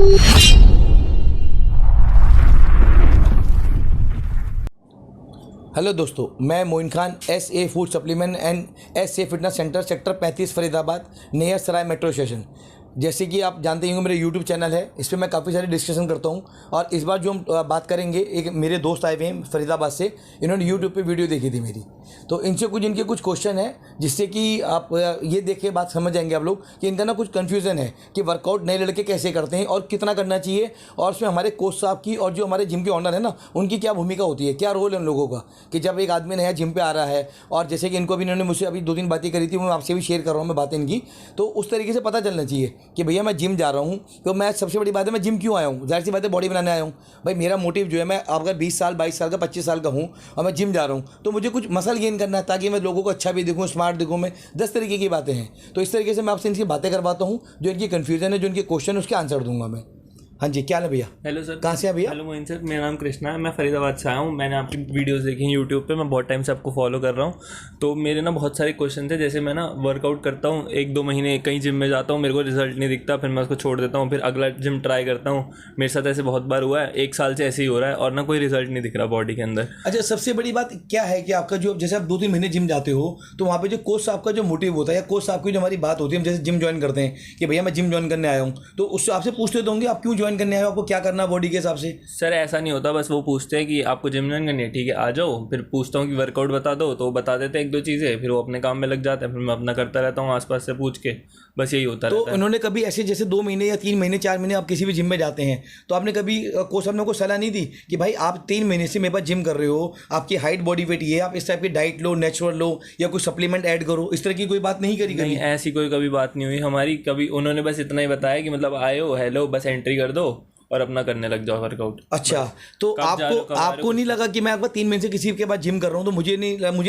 Hello दोस्तों, मैं Moin Khan, SA food supplement and SA fitness centre, sector 35 Faridabad, near Sarai metro station. जैसे कि आप जानते ही होंगे, मेरे यूट्यूब चैनल है, इस पर मैं काफ़ी सारी डिस्कशन करता हूं। और इस बार जो हम बात करेंगे, एक मेरे दोस्त आए हुए हैं फरीदाबाद से, इन्होंने यूट्यूब पे वीडियो देखी थी मेरी, तो इनसे कुछ इनके कुछ क्वेश्चन है, जिससे कि आप ये देख के बात समझ जाएंगे आप लोग कि इनका ना कुछ कन्फ्यूज़न है कि वर्कआउट नए लड़के कैसे करते हैं और कितना करना चाहिए, और उसमें हमारे कोच साहब की और जो हमारे जिम के ऑनर है ना, उनकी क्या भूमिका होती है, क्या रोल है उन लोगों का, कि जब एक आदमी नया जिम पे आ रहा है। और जैसे कि इनको भी इन्होंने मुझसे अभी 2-3 बातें करी थी, मैं आपसे भी शेयर कर रहा हूँ मैं बातें इनकी, तो उस तरीके से पता चलना चाहिए कि भैया मैं जिम जा रहा हूँ, तो मैं सबसे बड़ी बात है मैं जिम क्यों आया हूँ। जाहिर सी बात है बॉडी बनाने आया हूँ भाई। मेरा मोटिव जो है, मैं अगर 20 साल 22 साल का 25 साल का हूँ और मैं जिम जा रहा हूँ, तो मुझे कुछ मसल गेन करना है, ताकि मैं लोगों को अच्छा भी दिखूँ, स्मार्ट दिखूँ। मैं 10 तरीके की बातें हैं, तो इस तरीके से मैं आपसे इनकी बातें करवाता हूँ, जो इनकी कन्फ्यूजन है, जो इनके क्वेश्चन है, उसके आंसर दूंगा मैं। हाँ जी, क्या है भैया? हेलो सर, कहाँ से हैं भैया? हेलो मोइन सर, मेरा नाम कृष्णा है, मैं फरीदाबाद से आया हूँ। मैंने आपकी वीडियोस देखी हैं यूट्यूब पे, मैं बहुत टाइम से आपको फॉलो कर रहा हूँ। तो मेरे ना बहुत सारे क्वेश्चन थे। जैसे मैं ना वर्कआउट करता हूँ, 1-2 महीने कहीं जिम में जाता हूँ, मेरे को रिजल्ट नहीं दिखता, फिर मैं उसको छोड़ देता हूँ, फिर अगला जिम ट्राई करता हूँ। मेरे साथ ऐसे बहुत बार हुआ है, 1 साल से ऐसे ही हो रहा है और ना कोई रिजल्ट नहीं दिख रहा बॉडी के अंदर। अच्छा, सबसे बड़ी बात क्या है कि आपका जो, जैसे आप 2-3 महीने जिम जाते हो, तो वहाँ पे जो कोच साहब का जो मोटिव होता है, या कोच साहब की जो हमारी बात होती है, हम जैसे जिम ज्वाइन करते हैं कि भैया मैं जिम ज्वाइन करने आया हूँ, तो उससे आपसे पूछते होंगे आप क्यों ज्वाइन करने आए हो, आपको क्या करना बॉडी के हिसाब से? सर ऐसा नहीं होता, बस वो पूछते हैं कि आपको जिम ज्वाइन करनी है, ठीक है आ जाओ। फिर पूछता हूँ कि वर्कआउट बता दो, तो वो बता देते हैं 1-2 चीज़ें, फिर वो अपने काम में लग जाते हैं, फिर मैं अपना करता रहता हूँ आसपास से पूछ के। बस यही होता रहता है। तो उन्होंने कभी ऐसे, जैसे 2 महीने या 3 महीने 4 महीने आप किसी भी जिम में जाते हैं, तो आपने कभी कोच साहब ने को सलाह नहीं दी कि भाई आप 3 महीने से मेरे पास जिम कर रहे हो, आपकी हाइट बॉडी वेट ये, आप इस टाइप की डाइट लो, नेचुरल लो, या कोई सप्लीमेंट ऐड करो, इस तरह की कोई बात नहीं करी? नहीं, ऐसी कोई कभी बात नहीं हुई हमारी कभी। उन्होंने बस इतना ही बताया कि मतलब आए हो, हेलो, बस एंट्री कर दो और अपना करने लग जाओ वर्कआउट। अच्छा, तो आपको नहीं लगा कि मैं आपका 3 महीने से किसी के पास जिम कर रहा हूँ, तो मुझे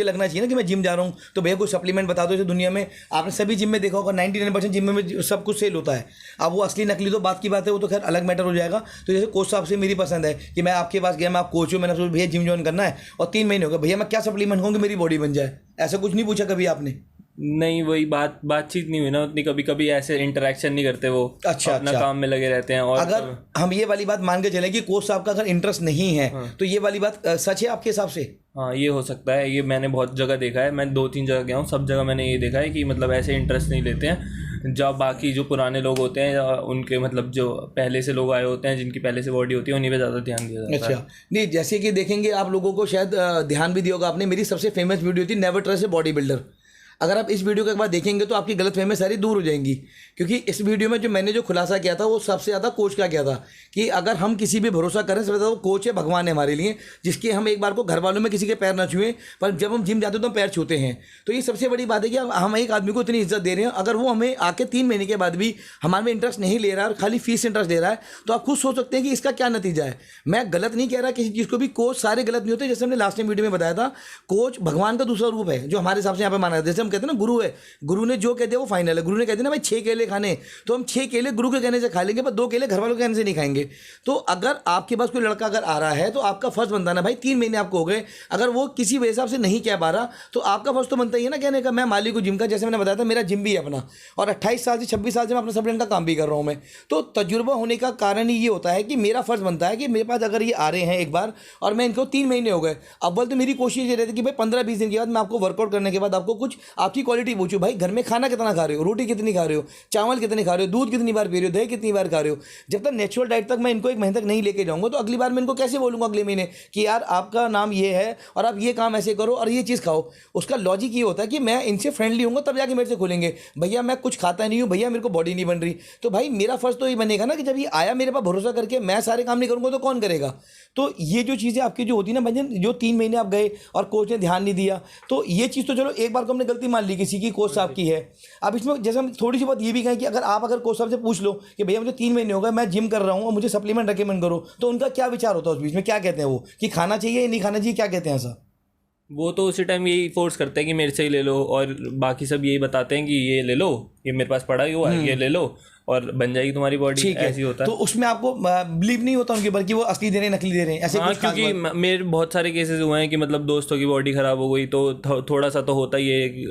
लगना चाहिए ना कि मैं जिम जा रहा हूँ, तो भैया कोई सप्लीमेंट बता दो। जैसे दुनिया में आपने सभी जिम में देखा होगा, 99% जिम में सब कुछ सेल होता है। अब वो असली नकली तो बात की बात है, वो तो खैर अलग मैटर हो जाएगा। तो जैसे कोच साहब से मेरी पसंद है कि मैं आपके पास गया, मैं आप कोच हूँ, मैंने सोचा भैया जिम ज्वाइन करना है, और 3 महीने हो गए, भैया मैं क्या सप्लीमेंट खाऊँ कि मेरी बॉडी बन जाए? ऐसा कुछ नहीं पूछा कभी आपने? नहीं, वही बातचीत नहीं हुई ना उतनी, कभी कभी ऐसे इंटरेक्शन नहीं करते वो। अच्छा, अपना काम में लगे रहते हैं। और अगर हम ये वाली बात मान के चले कि कोच साहब का अगर इंटरेस्ट नहीं है, तो ये वाली बात सच है आपके हिसाब से? हाँ, ये हो सकता है। ये मैंने बहुत जगह देखा है, मैं 2-3 जगह गया हूँ, सब जगह मैंने ये देखा है कि मतलब ऐसे इंटरेस्ट नहीं लेते हैं। जब बाकी जो पुराने लोग होते हैं, उनके मतलब जो पहले से लोग आए होते हैं, जिनकी पहले से बॉडी होती है, उन्हीं पे ज़्यादा ध्यान दिया जाता है। अच्छा, नहीं, जैसे कि देखेंगे आप लोगों को शायद ध्यान भी दिया होगा आपने, मेरी सबसे फेमस वीडियो थी never trust a body builder. अगर आप इस वीडियो को एक बार देखेंगे तो आपकी गलत फहमी सारी दूर हो जाएंगी, क्योंकि इस वीडियो में जो मैंने जो खुलासा किया था, वो सबसे ज़्यादा कोच का किया था कि अगर हम किसी भी भरोसा करें, सबसे ज़्यादा वो कोच है, भगवान है हमारे लिए, जिसके हम एक बार को घर वालों में किसी के पैर ना छुएं, पर जब हम जिम जाते हैं तो हम पैर छूते हैं। तो ये सबसे बड़ी बात है कि हम एक आदमी को इतनी इज्जत दे रहे हैं, अगर वो हमें आके 3 महीने के बाद भी हमारे में इंटरेस्ट नहीं ले रहा है और खाली फीस इंटरेस्ट दे रहा है, तो आप खुद सोच सकते हैं कि इसका क्या नतीजा है। मैं गलत नहीं कह रहा किसी चीज़ को भी, कोच सारे गलत नहीं होते। जैसे हमने लास्ट टाइम वीडियो में बताया था, कोच भगवान का दूसरा रूप है, जो हमारे हिसाब से यहाँ पे माना जाता है। जैसे हम कहते हैं ना, गुरु है, गुरु ने जो कह दिया वो फाइनल है। गुरु ने कह दिया ना भाई 6 केले खाने, तो हम 6 केले गुरु के कहने से खा लेंगे, पर 2 केले घर वालों के कहने से नहीं खाएंगे। तो अगर आपके पास कोई लड़का अगर आ रहा है, तो आपका फर्ज बनता है ना भाई, 3 महीने आपको हो गए, अगर वो किसी वजह से आपसे नहीं कह पा रहा, तो आपका फर्ज तो बनता ही है ना कहने का, मैं मालिक हूँ जिम का। जैसे मैंने बताया था, मेरा जिम भी है अपना, और 28 साल से 26 साल से मैं अपना सप्लीमेंट का काम भी कर रहा हूँ मैं। तो तजुर्बा होने का कारण ही ये होता है कि मेरा फर्ज बनता है कि मेरे पास अगर ये आ रहे हैं एक बार, और मैं इनको 3 महीने हो गए, अव्वल तो मेरी कोशिश ये रहती है कि भाई 15-20 दिन के बाद मैं आपको वर्कआउट करने के बाद आपको कुछ आपकी क्वालिटी पूछूँ, भाई घर में खाना कितना खा रहे हो, रोटी कितनी खा रहे हो, चावल कितने खा रहे हो, दूध कितनी बार पी रहे हो, दही कितनी बार खा रहे हो। जब तक नेचुरल डाइट तक मैं इनको 1 महीने तक नहीं लेके जाऊंगा, तो अगली बार मैं इनको कैसे बोलूंगा अगले महीने कि यार आपका नाम ये है और आप ये काम ऐसे करो और ये चीज़ खाओ। उसका लॉजिक ये होता है कि मैं इनसे फ्रेंडली होऊंगा, तब जाके मेरे से खोलेंगे, भैया मैं कुछ खाता नहीं हूँ, भैया मेरे को बॉडी नहीं बन रही। तो भाई मेरा फर्ज तो ये बनेगा ना कि जब ये आया मेरे पास भरोसा करके, मैं सारे काम नहीं करूँगा तो कौन करेगा। तो ये जो चीज़ें आपकी जो होती है ना भजन, जो 3 महीने आप गए और कोच ने ध्यान नहीं दिया, तो ये चीज़ तो चलो एक बार को हमने गलती मान ली किसी की, कोच साहब की है। अब इसमें जैसे हम थोड़ी सी बात ये भी कहें कि अगर कोच साहब से पूछ लो कि भैया मुझे 3 महीने हो गए, मैं जिम कर रहा हूँ और मुझे सप्लीमेंट रेकमेंड करो, तो उनका क्या विचार होता है उस बीच में, क्या कहते हैं वो, कि खाना चाहिए या नहीं खाना चाहिए, क्या कहते हैं ऐसा? वो तो उसी टाइम यही फोर्स करते हैं कि मेरे से ही ले लो, और बाकी सब यही बताते हैं कि ये ले लो, ये मेरे पास पड़ा ही हुआ है, ये ले लो और बन जाएगी तुम्हारी बॉडी, ऐसी होता है। तो उसमें आपको बिलीव नहीं होता उनके ऊपर कि वो असली दे रहे हैं नकली दे रहे हैं ऐसे हाँ, कुछ खास क्योंकि बात? मेरे बहुत सारे केसेस हुए हैं कि मतलब दोस्तों की बॉडी खराब हो गई तो थोड़ा सा तो होता ही है कि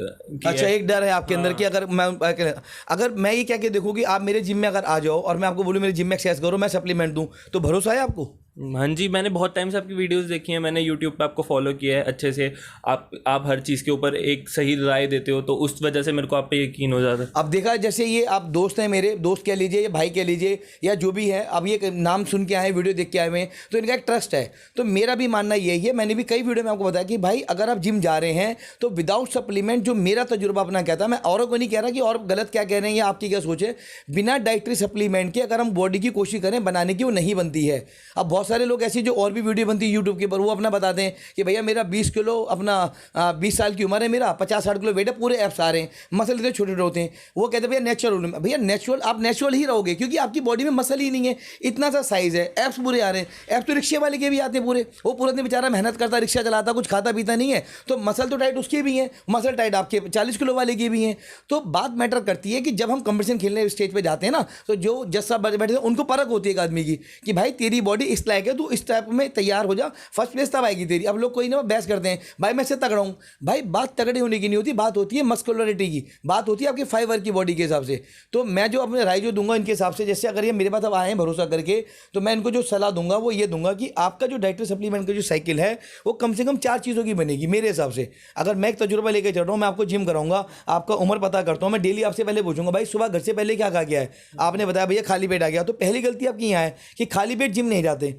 अच्छा, एक डर है आपके अंदर कि अगर मैं ये क्या कि देखूँ कि आप मेरे जिम में अगर आ जाओ और मैं आपको बोलूँ मेरे जिम में एक्सरसाइज करो, मैं सप्लीमेंट दूँ, तो भरोसा है आपको? हाँ जी, मैंने बहुत टाइम से आपकी वीडियोस देखी हैं, मैंने यूट्यूब पे आपको फॉलो किया है अच्छे से। आप हर चीज़ के ऊपर एक सही राय देते हो, तो उस वजह से मेरे को आप पे यकीन हो जाता है। अब देखा, जैसे ये आप दोस्त हैं, मेरे दोस्त कह लीजिए या भाई कह लीजिए या जो भी है, अब ये नाम सुन के आए, वीडियो देख के आए हुए हैं, तो इनका एक ट्रस्ट है। तो मेरा भी मानना यही है, मैंने भी कई वीडियो में आपको बताया कि भाई अगर आप जिम जा रहे हैं तो विदाउट सप्लीमेंट, जो मेरा तजुर्बा अपना कहता है, मैं औरों को नहीं कह रहा कि और गलत क्या कह रहे हैं या आपकी क्या सोच है, बिना डाइटरी सप्लीमेंट के अगर हम बॉडी की कोशिश करें बनाने की, वो नहीं बनती है। अब बहुत सारे लोग ऐसी जो और भी वीडियो बनती है यूट्यूब के ऊपर, वो अपना बताते हैं कि भैया मेरा 20 किलो अपना 20 साल की उम्र है, मेरा 50-60 किलो वेट है, पूरे एप्स आ रहे हैं, मसल इतने छोटे छोटे होते हैं। वो कहते हैं भैया नेचुरल, भैया नेचुरल, आप नेचुरल ही रहोगे क्योंकि आपकी बॉडी में मसल ही नहीं है, इतना सा साइज है, एप्स पूरे आ रहे हैं। एप्स तो रिक्शे वाले के भी आते हैं पूरे, वो पूरा दिन बेचारा मेहनत करता, रिक्शा चलाता, कुछ खाता पीता नहीं है, तो मसल तो टाइट उसके भी हैं, मसल टाइट आपके 40 किलो वाले के भी हैं। तो बात मैटर करती है कि जब हम कंपटीशन खेलने स्टेज पे जाते हैं ना, तो जो जज साहब बैठे हैं उनको परख होती है एक आदमी की कि भाई तेरी बॉडी इस लायक है, तू इस टाइप में तैयार हो जा, फर्स्ट प्लेस तब आएगी तेरी। अब लोग कोई ना बहस करते हैं भाई मैं से तगड़ा हूं, भाई बात तगड़े होने की नहीं होती, बात होती है मस्कुलरिटी की, बात होती है आपके फाइबर की बॉडी के हिसाब से। तो मैं जो अपने राय जो दूंगा इनके हिसाब से, जैसे अगर ये मेरे पास अब आए हैं भरोसा करके, तो मैं इनको जो सलाह दूंगा वो ये दूंगा कि आपका जो डाइटरी सप्लीमेंट का जो साइकिल है वो कम से कम 4 चीज़ों की बनेगी मेरे हिसाब से। अगर मैं एक तजुर्बा लेकर चल रहा हूँ, मैं आपको जिम कराऊंगा, आपका उम्र पता करता हूँ, मैं डेली आपसे पहले पूछूंगा भाई सुबह घर से पहले क्या खा गया है, आपने बताया भैया खाली पेट आ गया, तो पहली गलती आपकी यहाँ है कि खाली पेट जिम नहीं जाते।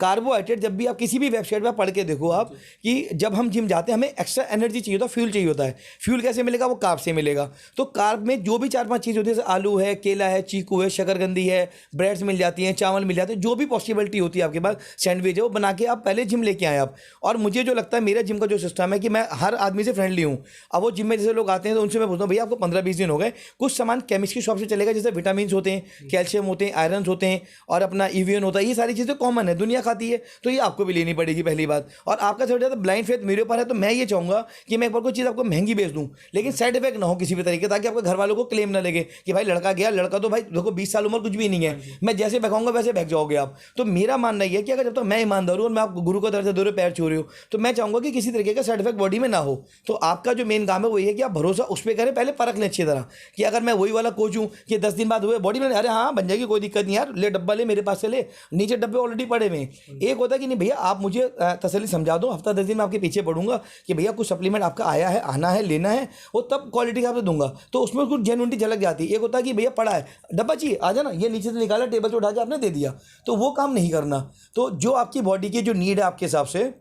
कार्बोहाइड्रेट जब भी आप किसी भी वेबसाइट पर पढ़ के देखो आप कि जब हम जिम जाते हैं हमें एक्स्ट्रा एनर्जी चाहिए होता है, फ्यूल चाहिए होता है। फ्यूल कैसे मिलेगा? वो कार्ब से मिलेगा। तो कार्ब में जो भी 4-5 चीज़ होती है, जैसे आलू है, केला है, चीकू है, शकरकंदी है, ब्रेड्स मिल जाती हैं, चावल मिल जाते हैं, जो भी पॉसिबिलिटी होती है आपके पास, सैंडविच है, वो बना के आप पहले जिम लेके आए आप। और मुझे जो लगता है मेरा जिम का जो सिस्टम है कि मैं हर आदमी से फ्रेंडली हूँ। अब वो जिम में जैसे लोग आते हैं तो उनसे मैं पूछता हूँ भैया आपको 15-20 दिन हो गए, कुछ सामान केमिस्ट की शॉप से चलेगा, जैसे विटामिन होते हैं, कैल्शियम होते हैं, आयरन होते हैं और अपना ईवीएन होता है, ये सारी चीज़ें कॉमन है, दुनिया खाती है, तो ये आपको भी लेनी पड़ेगी पहली बात। और आपका सबसे ज़्यादा ब्लाइंड फेथ मेरे ऊपर है, तो मैं ये चाहूँगा कि मैं एक बार कोई चीज़ आपको महंगी बेच दूँ, लेकिन साइड इफेक्ट ना हो किसी भी तरीके, ताकि आपके घर वालों को क्लेम ना लगे कि भाई लड़का गया, लड़का तो भाई देखो 20 साल उम्र कुछ भी नहीं है, मैं जैसे बहकाऊंगा वैसे बहक जाओगे आप। तो मेरा मानना ये है कि अगर जब तक मैं ईमानदार हूँ और मैं आपको गुरु का दर्जा दे रहे पैर छू रही हूँ, तो मैं चाहूँगा कि किसी तरीके का साइड इफेक्ट बॉडी में ना हो। तो आपका जो मेन काम है वो ये है कि आप भरोसा उस पर करें, पहले परख लें अच्छी तरह कि अगर मैं वही वाला कोच हूँ कि 10 दिन बाद हुए बॉडी में, अरे हाँ बन जाएगी, कोई दिक्कत नहीं यार, ले डब्बा ले मेरे पास से ले, नीचे डब्बे ऑलरेडी पड़े हुए हैं। एक होता है कि नहीं भैया आप मुझे तसल्ली समझा दो, हफ्ता 10 दिन में आपके पीछे पड़ूंगा कि भैया कुछ सप्लीमेंट आपका आया है, आना है, लेना है, वो तब क्वालिटी का आपसे दूंगा, तो उसमें कुछ जेन्युइनिटी झलक जाती है। एक होता है कि भैया पड़ा है डब्बा चाहिए आ जाना, ये नीचे से निकाला, टेबल से उठा के आपने दे दिया, तो वो काम नहीं करना। तो जो आपकी बॉडी की जो नीड है आपके हिसाब से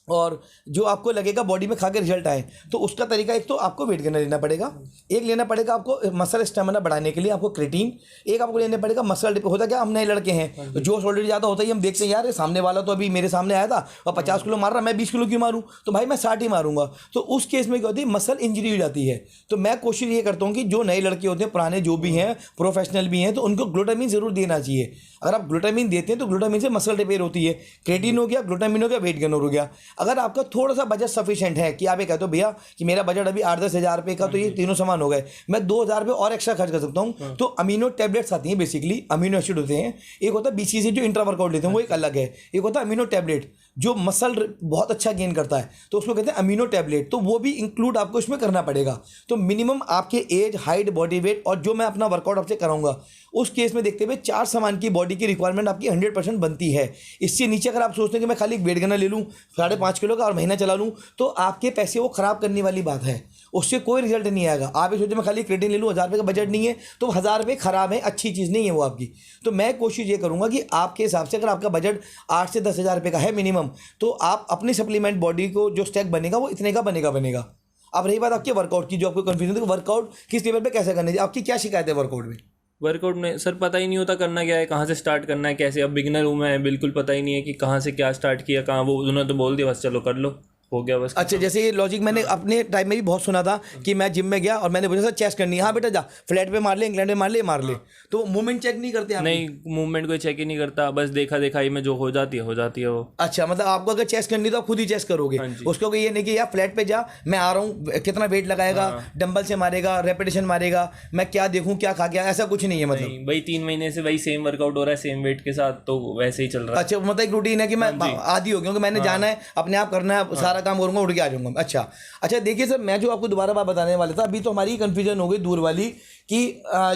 और जो आपको लगेगा बॉडी में खा के रिजल्ट आए, तो उसका तरीका एक तो आपको वेट गेनर लेना पड़ेगा, एक लेना पड़ेगा आपको मसल स्टेमिना बढ़ाने के लिए आपको क्रेटीन, एक आपको लेना पड़ेगा मसल डिप। होता क्या, हम नए लड़के हैं तो जोश ऑलरेडी ज़्यादा होता ही, हम देखते हैं यार सामने वाला तो अभी मेरे सामने आया था और 50 किलो मार रहा, मैं 20 किलो क्यों मारूँ, तो भाई मैं 60 ही मारूंगा। तो उस केस में क्या होती है, मसल इंजरी हो जाती है। तो मैं कोशिश ये करता हूँ कि जो नए लड़के होते हैं, पुराने जो भी हैं, प्रोफेशनल भी हैं, तो उनको ग्लूटामिन जरूर देना चाहिए। अगर आप ग्लूटामिन देते हैं तो ग्लूटामिन से मसल रिपेयर होती है, क्रेटीन हो गया, ग्लूटामिन हो गया, वेट गेनर हो गया। अगर आपका थोड़ा सा बजट सफिशिएंट है कि आप ये कहते हो भैया कि मेरा बजट अभी 8-10 हज़ार रुपये का, तो ये तीनों सामान हो गए, मैं 2,000 रुपये और एक्स्ट्रा खर्च कर सकता हूँ, तो अमीनो टैबलेट्स आती हैं, बेसिकली अमीनो एसिड होते हैं। एक होता है बीसीसी जो इंट्रा वर्कआउट लेते हैं, वो एक अलग है। एक होता है अमीनो टैबलेट जो मसल बहुत अच्छा गेन करता है, तो उसको कहते हैं अमीनो टैबलेट, तो वो भी इंक्लूड आपको इसमें करना पड़ेगा। तो मिनिमम आपके एज, हाइट, बॉडी वेट और जो मैं अपना वर्कआउट आपसे कराऊंगा उस केस में देखते हुए 4 सामान की बॉडी की रिक्वायरमेंट आपकी 100% बनती है। इससे नीचे अगर आप सोचते हैं कि मैं खाली वेट गेनर ले लूँ 5.5 किलो का और महीना चला लूँ, तो आपके पैसे वो खराब करने वाली बात है, उससे कोई रिजल्ट नहीं आएगा। आप ये सोचते मैं खाली क्रेटिन ले लूँ, 1000 रुपये का बजट नहीं है, तो 1000 रुपये खराब है, अच्छी चीज़ नहीं है वो आपकी। तो मैं कोशिश ये करूँगा कि आपके हिसाब से अगर आपका बजट 8 से 10 हज़ार रुपये का है मिनिमम, तो आप अपनी सप्लीमेंट बॉडी को जो स्टैक बनेगा वो इतने का बनेगा। अब रही बात आपके वर्कआउट की, जो आपको कन्फ्यूजन है वर्कआउट किस लेवल पे कैसे करना चाहिए, आपकी क्या शिकायत है वर्कआउट में? वर्कआउट में सर पता ही नहीं होता करना क्या है, कहाँ से स्टार्ट करना है, कैसे। अब बिगिनर हूँ मैं, बिल्कुल पता ही नहीं है कि कहाँ से क्या स्टार्ट किया, कहाँ वो उन्होंने तो बोल दिया बस चलो कर लो। हो गया बस। अच्छा, जैसे ये लॉजिक मैंने अपने टाइम में भी बहुत सुना था कि मैं जिम में गया और मैंने बोला सर चेस्ट करनी है, हाँ बेटा जा फ्लैट पे मार ले, इंग्लैंड में मार ले, तो मूवमेंट चेक नहीं करते आप? नहीं, मूवमेंट कोई चेक ही नहीं करता, बस देखा दिखाई में जो हो जाती है वो। अच्छा, मतलब आपको अगर चेस्ट करनी तो आप खुद ही चेस्ट करोगे, उसको ये नहीं कि यार फ्लैट पे जा, मैं आ रहा हूँ, कितना वेट लगाएगा, डंबल से मारेगा, रेपिटेशन मारेगा, मैं क्या देखूँ क्या खा गया, ऐसा कुछ नहीं है मतलब? भाई 3 महीने से वही सेम वर्कआउट हो रहा है सेम वेट के साथ, तो वैसे ही चल रहा है। अच्छा, मतलब एक रूटीन है कि मैं आदी हो गया कि मैंने जाना है, अपने आप करना है, सारा काम करूंगा, उठ के आ जाऊंगा। अच्छा देखिए सर, मैं जो आपको दोबारा बात बताने वाला था, अभी तो हमारी कंफ्यूजन हो गई दूर वाली कि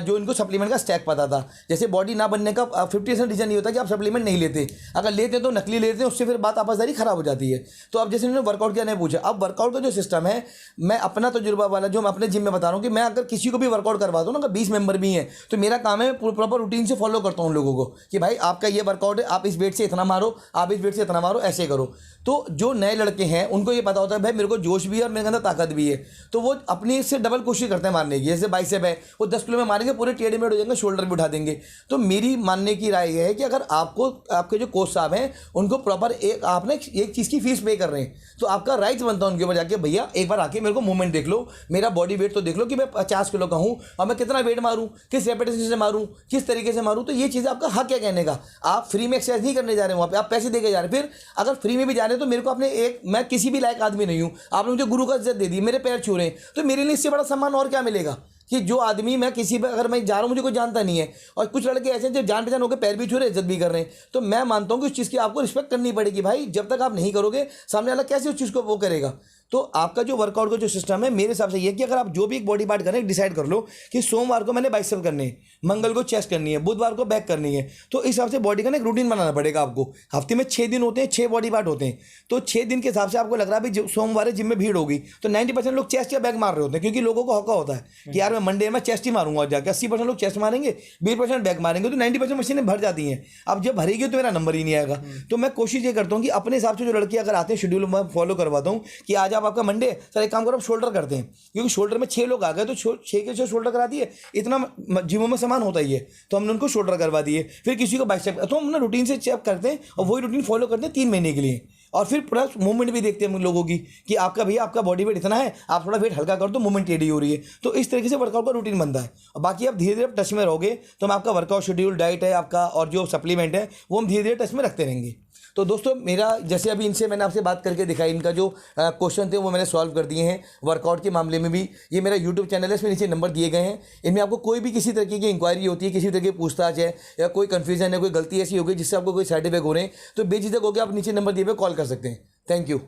जो इनको सप्लीमेंट का स्टैक पता था, जैसे बॉडी ना बनने का 50% रीजन नहीं होता कि आप सप्लीमेंट नहीं लेते, अगर लेते तो नकली लेते हैं, उससे फिर बात आपसदारी खराब हो जाती है। तो अब जैसे उन्होंने वर्कआउट क्या नहीं पूछा, अब वर्कआउट का जो सिस्टम है, मैं अपना तजुर्बा वाला जो मैं अपने जिम में बता रहा हूँ कि मैं अगर किसी को भी वर्कआउट करवाता हूँ ना, अगर 20 मेंबर भी हैं, तो मेरा काम है प्रॉपर रूटीन से फॉलो करता हूँ उन लोगों को कि भाई आपका ये वर्कआउट है, आप इस वेट से इतना मारो, आप इस वेट से इतना मारो, ऐसे करो। तो जो नए लड़के हैं उनको ये पता होता है भाई मेरे को जोश भी है और मेरे अंदर ताकत भी है, तो वो अपनी से डबल कोशिश करते हैं मारने की। जैसे बाइसेप है, वो 10 किलो में मारेंगे, पूरे टेढ़े मेढ़ हो जाएंगे, शोल्डर भी उठा देंगे। तो मेरी मानने की राय ये है कि अगर आपको आपके जो कोच साहब हैं उनको प्रॉपर आपने एक चीज़ की फीस पे कर रहे हैं, तो आपका राइट बनता है उनके ऊपर जाके, भैया एक बार आके मेरे को मूवमेंट देख लो, मेरा बॉडी वेट तो देख लो कि मैं 50 किलो का हूँ और मैं कितना वेट मारूँ, किस रेपिटेशन से मारूँ, किस तरीके से मारूँ। तो ये चीज़ आपका हक है कहने का। आप फ्री में एक्सरसाइज नहीं करने जा रहे हैं वहाँ पे, आप पैसे दे के जा रहे हैं। फिर अगर फ्री में भी जा रहे हैं तो मेरे को अपने मैं किसी भी लायक आदमी नहीं हूँ, आपने मुझे गुरु का इज्जत दे दी, मेरे पैर छू रहे हैं, तो मेरे लिए इससे बड़ा सम्मान और क्या मिलेगा कि जो आदमी मैं किसी पर अगर मैं जा रहा हूँ मुझे कोई जानता नहीं है, और कुछ लड़के ऐसे हैं जो जान पहचान होकर पैर भी छू रहे इज्जत भी कर रहे हैं। तो मैं मानता हूँ कि उस चीज़ की आपको रिस्पेक्ट करनी पड़ेगी भाई, जब तक आप नहीं करोगे सामने वाला कैसे उस चीज़ को वो करेगा। तो आपका जो वर्कआउट का जो सिस्टम है मेरे हिसाब से ये कि अगर आप जो भी एक बॉडी पार्ट करें, डिसाइड कर लो कि सोमवार को मैंने बाइसेप करनी है, मंगल को चेस्ट करनी है, बुधवार को बैक करनी है, तो इस हिसाब से बॉडी का ना एक रूटीन बनाना पड़ेगा आपको। हफ्ते में 6 दिन होते हैं, 6 बॉडी पार्ट होते हैं, तो 6 दिन के हिसाब से आपको लग रहा है भाई सोमवार जिम में भीड़ होगी तो 90% लोग चेस्ट या बैक मार रहे होते हैं, क्योंकि लोगों को हौका होता है कि यार मैं मंडे में चेस्ट ही मारूंगा जाकर। 80% लोग चेस्ट मारेंगे, 20% बैक मारेंगे, तो 90% मशीनें भर जाती हैं। अब जब भरेगी तो मेरा नंबर ही नहीं आएगा। तो मैं कोशिश ये करता हूँ कि अपने हिसाब से जो लड़के अगर आते हैं शेड्यूल में फॉलो करवाता हूँ कि आज आप आपका मंडे एक काम करो आप शोल्डर करते हैं, क्योंकि शोल्डर में 6 लोग आ गए तो 6 के 6 शोल्डर करा दिए, इतना जिमों में सामान होता ही है, तो हमने उनको शोल्डर करवा दिए। फिर किसी को बाइसेप, तो हम ना रूटीन से चेक करते हैं और वही रूटीन फॉलो करते हैं 3 महीने के लिए, और फिर पूरा मूवमेंट भी देखते हैं हम लोगों की कि आपका भैया आपका बॉडी वेट इतना है, आप थोड़ा वेट हल्का कर दो, मूवमेंट टेढ़ी हो रही है। तो इस तरीके से वर्कआउट का रूटीन बनता है। और बाकी आप धीरे धीरे टच में रहोगे तो हम आपका वर्कआउट शेड्यूल, डाइट है आपका और जो सप्लीमेंट है वो हम धीरे धीरे टच में रखते रहेंगे। तो दोस्तों मेरा जैसे अभी इनसे मैंने आपसे बात करके दिखाई, इनका जो क्वेश्चन थे वो मैंने सॉल्व कर दिए हैं। वर्कआउट के मामले में भी ये मेरा यूट्यूब चैनल है, इसमें नीचे नंबर दिए गए हैं। इनमें आपको कोई भी किसी तरीके की इंक्वायरी होती है, किसी तरह की पूछताछ है या कोई कन्फ्यूजन है, कोई गलती ऐसी हो गई जिससे आपको कोई साइड इफेक्ट हो रहे हैं, तो बेझिझक होकर आप नीचे नंबर दिए पे कॉल कर सकते हैं। थैंक यू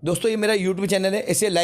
दोस्तों, ये मेरा यूट्यूब चैनल है, इसे लाइक